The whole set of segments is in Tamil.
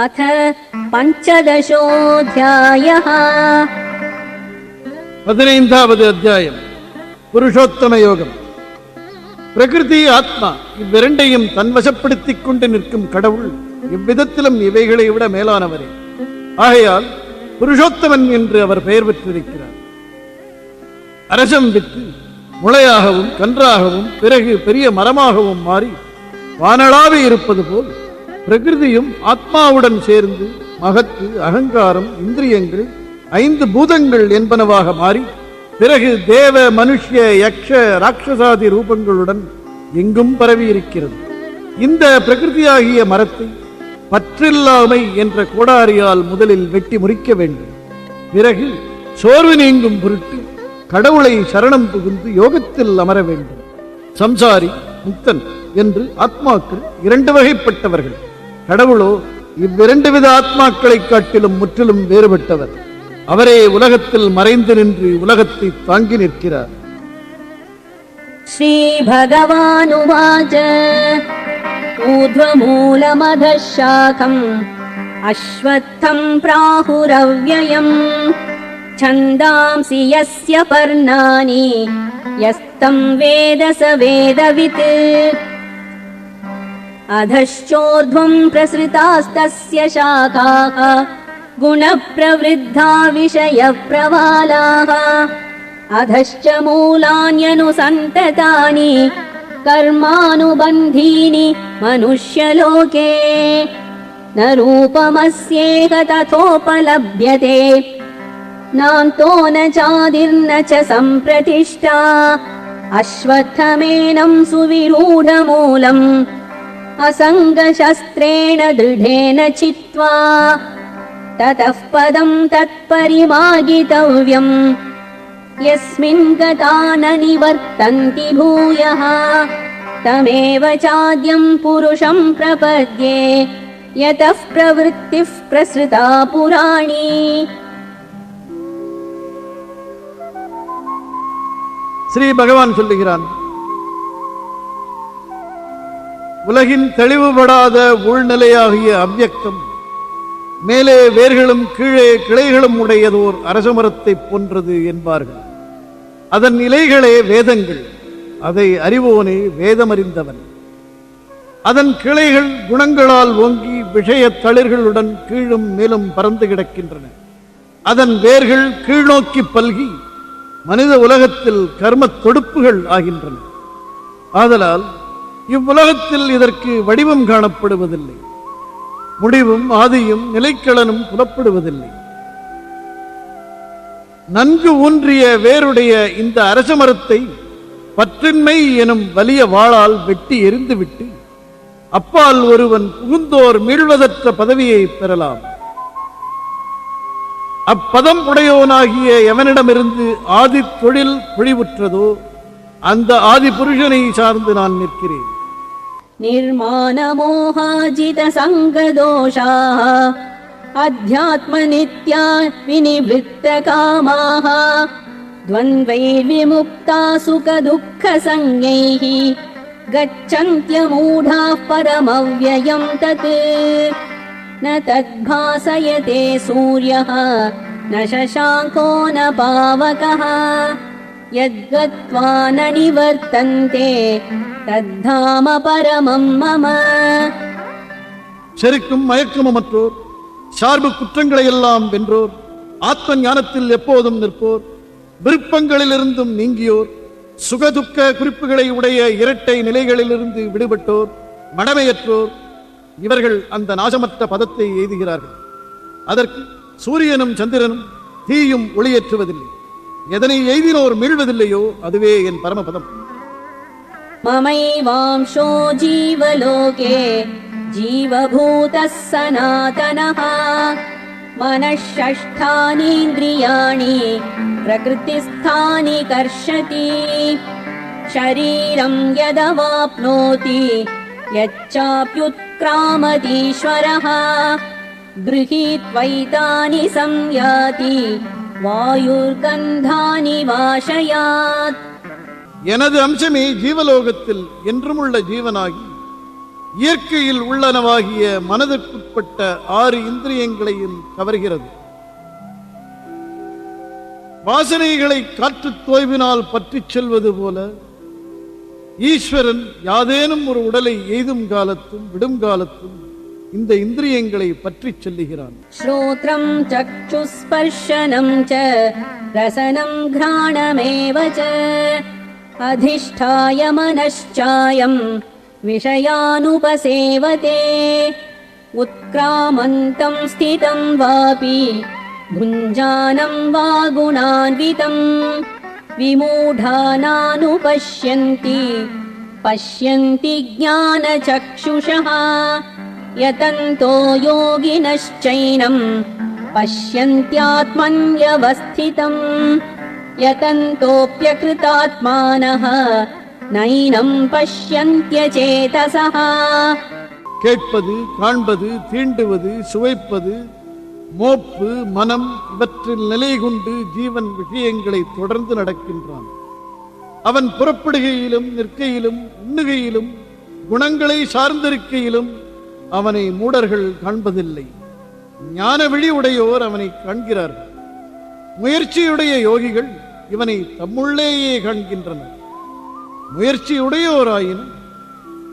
अथ पञ्चदशोऽध्यायः। 15வது அத்தியாயம். புருஷோத்தம யோகம். பிரகிருதி, ஆத்மா இவ்விரண்டையும் தன்வசப்படுத்திக் கொண்டு நிற்கும் கடவுள் இவ்விதத்திலும் இவைகளை விட மேலானவரே. ஆகையால் புருஷோத்தமன் என்று அவர் பெயர் பெற்றிருக்கிறார். அரசம் விட்டு முளையாகவும் கன்றாகவும் பிறகு பெரிய மரமாகவும் மாறி வானளாவி இருப்பது போல் பிரகிருதியும் ஆத்மாவுடன் சேர்ந்து மகத்து, அகங்காரம், இந்திரியங்கள், 5 பூதங்கள் என்பனவாக மாறி பிறகு தேவ, மனுஷ்ய, யக்ஷ, ராட்சசாதி ரூபங்களுடன் எங்கும் பரவி இருக்கிறது. இந்த பிரகிருதியாகிய மரத்தை பற்றில்லாமை என்ற கோடாரியால் முதலில் வெட்டி முறிக்க வேண்டும். பிறகு சோர்வு நீங்கும் பொருட்டு கடவுளை சரணம் புகுந்து யோகத்தில் அமர வேண்டும். சம்சாரி, முக்தன் என்று ஆத்மாக்கள் 2 வகைப்பட்டவர்கள். கடவுளோ இவ்விரண்டு வித ஆத்மாக்களை காட்டிலும் முற்றிலும் வேறுபட்டவர். அவரே உலகத்தில் மறைந்து நின்று உலகத்தை தாங்கி நிற்கிறார். ஸ்ரீ பகவானுவாச்ச ஊர்த்வமூலமதः சாகம் அஸ்வத்தம் பிராஹுரவ்யயம் சந்தாம்சி யஸ்ய பர்ணானி யஸ்தம் வேத ச வேதவித் अधश्चोर्ध्वं प्रसृतास्तस्य शाखाः गुणप्रवृद्धा विषयप्रवालाः अधश्च मूलान्यनुसन्ततानि कर्मानुबन्धीनि मनुष्यलोके न रूपमस्येह तथोपलभ्यते नान्तो न चादिर्न च सम्प्रतिष्ठा अश्वत्थमेनं सुविरूढमूलम् असङ्गशस्त्रेण दृढेन चित्वा ततः पदं तत्परिमार्गितव्यम् यस्मिन् गता न निवर्तन्ति भूयः तमेव चाद्यं पुरुषं प्रपद्ये यतः प्रवृत्तिः प्रसृता पुराणी. ஸ்ரீ பகவான் சொல்லுகிறான், உலகின் தெளிவுபடாத உள்நிலையாகிய அவ்யக்தம் மேலே வேர்களும் கீழே கிளைகளும் உடையதோர் அரசமரத்தை போன்றது என்பார்கள். அதன் இலைகளே வேதங்கள். அதை அறிவோனே வேதமறிந்தவன். அதன் கிளைகள் குணங்களால் ஓங்கி விஷய தளிர்களுடன் கீழும் மேலும் பறந்து கிடக்கின்றன. அதன் வேர்கள் கீழ்நோக்கி பல்கி மனித உலகத்தில் கர்ம தொடுப்புகள் ஆகின்றன. ஆதலால் இவ்வுலகத்தில் இதற்கு வடிவம் காணப்படுவதில்லை. முடிவும் ஆதியும் நிலைக்களனும் புலப்படுவதில்லை. நன்கு ஊன்றிய வேருடைய இந்த அரச மரத்தை பற்றின்மை எனும் வலிய வாளால் வெட்டி எரிந்துவிட்டு அப்பால் ஒருவன் புகுந்தோர் மீள்வதற்ற பதவியை பெறலாம். அப்பதம் உடையோனாகிய எவனிடமிருந்து ஆதி தொழில் பொழிவுற்றதோ அந்த ஆதி புருஷனை சார்ந்து நான் நிற்கிறேன். निर्मानमोहाजित संगदोषाः अध्यात्मनित्या विनिवृत्तकामाः द्वन्द्वैर्विमुक्ता सुखदुःखसंज्ञैः गच्छन्त्यमूढाः परमव्ययं तत् न तद्भासयते सूर्यः न शशाङ्को न पावकः यद्गत्वा न निवर्तन्ते தத்தாம பரமம் மம. செருக்கும் மயக்கமற்றோர், சார்பு குற்றங்களை எல்லாம் வென்றோர், ஆத்ம ஞானத்தில் எப்போதும் நிற்போர், விருப்பங்களிலிருந்தும் நீங்கியோர், சுகதுக்க குறிப்புகளை உடைய இரட்டை நிலைகளிலிருந்து விடுபட்டோர், மடமையற்றோர், இவர்கள் அந்த நாசமற்ற பதத்தை எய்துகிறார்கள். அதற்கு சூரியனும் சந்திரனும் தீயும் ஒளியேற்றுவதில்லை. எதனை எய்தினோர் மீள்வதில்லையோ அதுவே என் பரமபதம். ममैवांशो जीवलोके जीवभूतः सनातनः मनःषष्ठानीन्द्रियाणि प्रकृतिस्थानि कर्षति शरीरं यदवाप्नोति यच्चाप्युत्क्रामतीश्वरः गृहीत्वैतानि संयाति वायुर्गन्धानि वाशयात्. எனது அம்சமே ஜீவலோகத்தில் என்றும் உள்ள ஜீவனாகி இயற்கையில் உள்ளனவாகிய மனதிற்குட்பட்ட 6 இந்திரியங்களையும் கவர்கிறது. வாசனைகளை காற்று தோய்வினால் பற்றிச் செல்வது போல ஈஸ்வரன் யாதேனும் ஒரு உடலை எய்தும் காலத்தும் விடும் காலத்தும் இந்த இந்திரியங்களை பற்றிச் செல்லுகிறான். श्रोत्रं चक्षुस्पर्शनं च रसनं घ्राणमेव च अधिष्ठाय मनश्चायं विषयानुपसेवते उत्क्रामन्तं स्थितं वापि भुञ्जानं वा गुणान्वितं विमूढानानुपश्यन्ति पश्यन्ति ज्ञानचक्षुषः यतन्तो योगिनश्चैनं पश्यन्त्यात्मन्यवस्थितं यतन्तोऽप्यकृतात्मानः नैनं पश्यन्त्यचेतसः. கேட்பது, காண்பது, தீண்டுவது, சுவைப்பது, மோப்பு, மனம் இவற்றில் நிலை கொண்டு ஜீவன் விஷயங்களை தொடர்ந்து நடக்கின்றான். அவன் புறப்படுகையிலும் நிற்கையிலும் உண்ணுகையிலும் குணங்களை சார்ந்திருக்கையிலும் அவனை மூடர்கள் காண்பதில்லை. ஞான விழி உடையோர் அவனை காண்கிறார்கள். முயற்சியுடைய யோகிகள் இவனை தம்முள்ளேயே காண்கின்றனர். முயற்சியுடையோராயினும்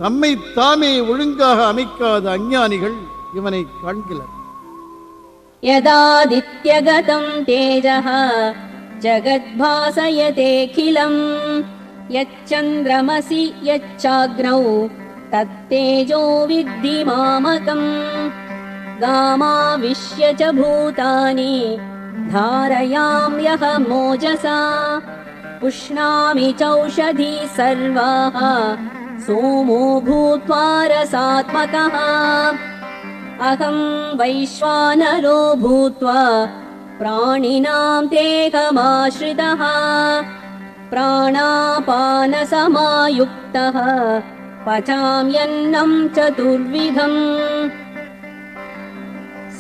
தம்மை தாமே ஒழுங்காக அமைக்காத அஞ்ஞானிகள் இவனை காண்கிறார். यदादित्यगतं तेजः जगद्भासयतेऽखिलम् यच्चन्द्रमसि यच्चाग्नौ तत्तेजो विद्धि मामकम् गामाविश्य च भूतानि धारयाम्यहमोजसा पुष्णामि चौषधी सर्वाः सोमो भूत्वा रसात्मकः अहं वैश्वानरो भूत्वा प्राणिनां देहमाश्रितः प्राणापानसमायुक्तः पचाम्यन्नं चतुर्विधम्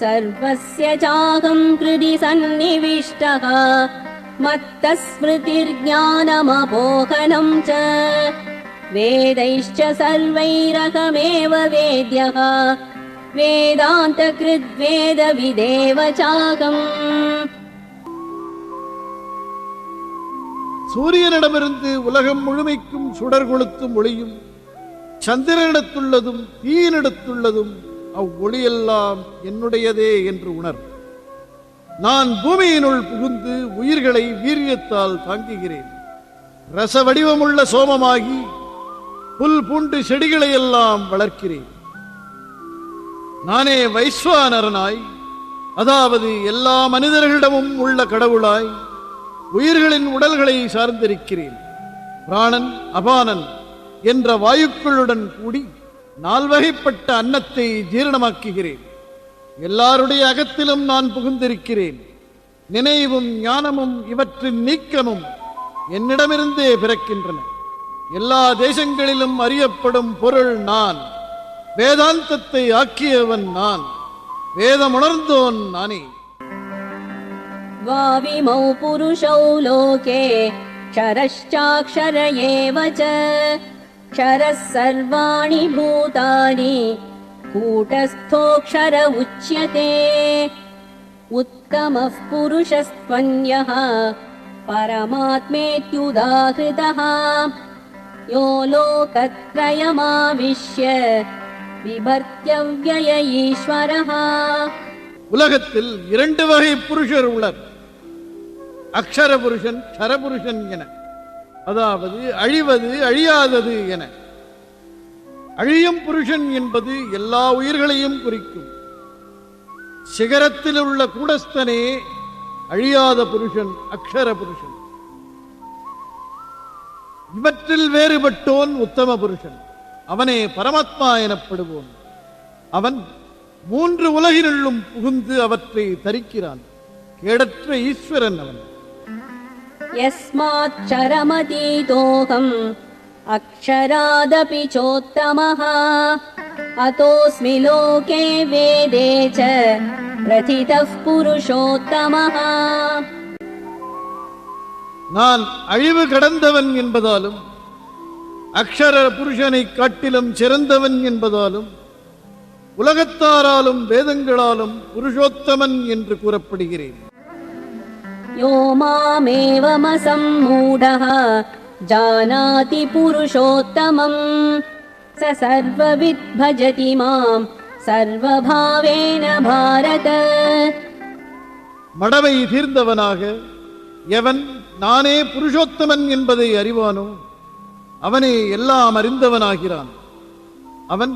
सर्वस्य चाहं हृदि सन्निविष्टः मत्तः स्मृतिर्ज्ञानमपोहनं च वेदैश्च सर्वैरहमेव वेद्यः வேதாந்தகிருத்வேதவிதேவ சாகம். சூரியனிடமிருந்து உலகம் முழுமைக்கும் சுடர் கொளுத்தும் ஒளியும் சந்திரனிடத்துள்ளதும் தீயினிடத்துள்ளதும் அவ்வொளியெல்லாம் என்னுடையதே என்று உணர். நான் பூமியினுள் புகுந்து உயிர்களை வீரியத்தால் தாங்குகிறேன். ரச வடிவமுள்ள சோமமாகி புல் பூண்டு செடிகளையெல்லாம் வளர்க்கிறேன். நானே வைஸ்வானரனாய், அதாவது எல்லா மனிதர்களிடமும் உள்ள கடவுளாய் உயிர்களின் உடல்களை சார்ந்திருக்கிறேன். பிராணன், அபானன் என்ற வாயுக்களுடன் கூடி 4 வகைப்பட்ட அன்னத்தை ஜீரணமாக்குகிறேன். எல்லாருடைய அகத்திலும் நான் புகுந்திருக்கிறேன். நினைவும் ஞானமும் இவற்றின் நீக்கமும் என்னிடமிருந்தே பிறக்கின்றன. எல்லா தேசங்களிலும் அறியப்படும் பொருள் நான். வேதாந்தத்தை ஆக்கியவன் நான். வேதமுணர்ந்தோன் நானே. द्वाविमौ पुरुषौ लोके क्षरश्चाक्षर एव च क्षरः सर्वाणि भूतानि कूटस्थोऽक्षर उच्यते उत्तमः पुरुषस्त्वन्यः परमात्मेत्युदाहृतः यो लोकत्रयमाविश्य விபர்த்யவ்யய ஈஸ்வரஹ. உலகத்தில் 2 வகை புருஷர் உள்ளர். அக்ஷர புருஷன், க்ஷரபுருஷன் என, அதாவது அழிவது அழியாதது என. அழியும் புருஷன் என்பது எல்லா உயிர்களையும் குறிக்கும். சிகரத்தில் உள்ள கூடஸ்தனே அழியாத புருஷன், அக்ஷர புருஷன். இவற்றில் வேறுபட்டோன் உத்தம புருஷன். அவனே பரமாத்மா எனப்படுவோன். அவன் 3 உலகினுள்ளும் புகுந்து அவற்றை தரிக்கிறான். கேடற்ற ஈஸ்வரன் அவன். யஸ்மாச்சரமதீதோகம் அக்ஷராதபி சோத்தமஹ அதோஸ்மி லோகே வேதே ச பிரதிதः புருஷோத்தமஹ. நான் அழிவு கடந்தவன் என்பதாலும் அக்ஷர புருஷனை காட்டிலும் சிறந்தவன் என்பதாலும் உலகத்தாராலும் வேதங்களாலும் புருஷோத்தமன் என்று கூறப்படுகிறேன். யோ மாமேவமசம்மூடः ஜானாதி புருஷோத்தமம் ச சர்வவித் பஜதி மாம் சர்வபாவேன பாரத. மடமை தீர்ந்தவனாக எவன் நானே புருஷோத்தமன் என்பதை அறிவானோ அவனே எல்லாம் அறிந்தவனாகிறான். அவன்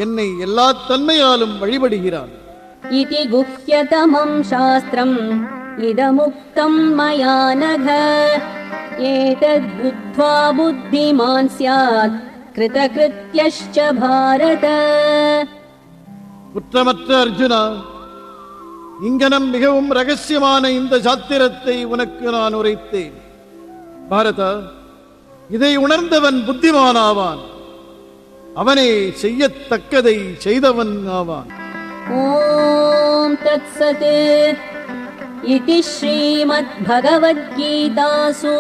என்னை எல்லா தன்மையாலும் வழிபடுகிறான். இதி குஹ்யதமம் சாஸ்திரம் இதமுக்தம் மயா நக ஏதத் புத்வா புத்திமான் ஸ்யாத் கிருதகிருத்யஷ்ச பாரத. குற்றமற்ற அர்ஜுனா, இங்கனம் மிகவும் ரகசியமான இந்த சாத்திரத்தை உனக்கு நான் உரைத்தேன். பாரதா, இதை உணர்ந்தவன் புத்திமானாவான். அவனே செய்யத்தக்கதை செய்தவன் ஆவான். ஓம் தத்சத். இதி ஸ்ரீமத் பகவத்கீதாசு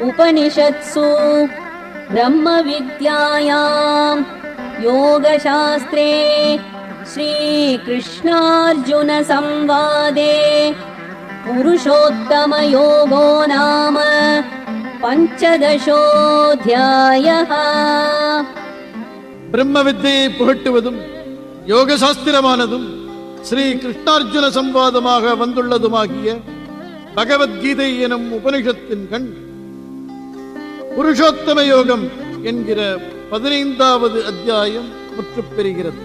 உபனிஷத்சு பிரம்ம வித்யாயாம் யோகசாஸ்திரே ஸ்ரீகிருஷ்ணார்ஜுன சம்வாதே புருஷோத்தம யோகோ நாம பஞ்சதசோத்யாயः. பிரம்ம வித்தையை புகட்டுவதும் யோக சாஸ்திரமானதும் ஸ்ரீ கிருஷ்ணார்ஜுன சம்வாதமாக வந்துள்ளதுமாகிய பகவத்கீதை எனும் உபனிஷத்தின் கண் புருஷோத்தம யோகம் என்கிற 15வது அத்தியாயம் முற்றுப் பெறுகிறது.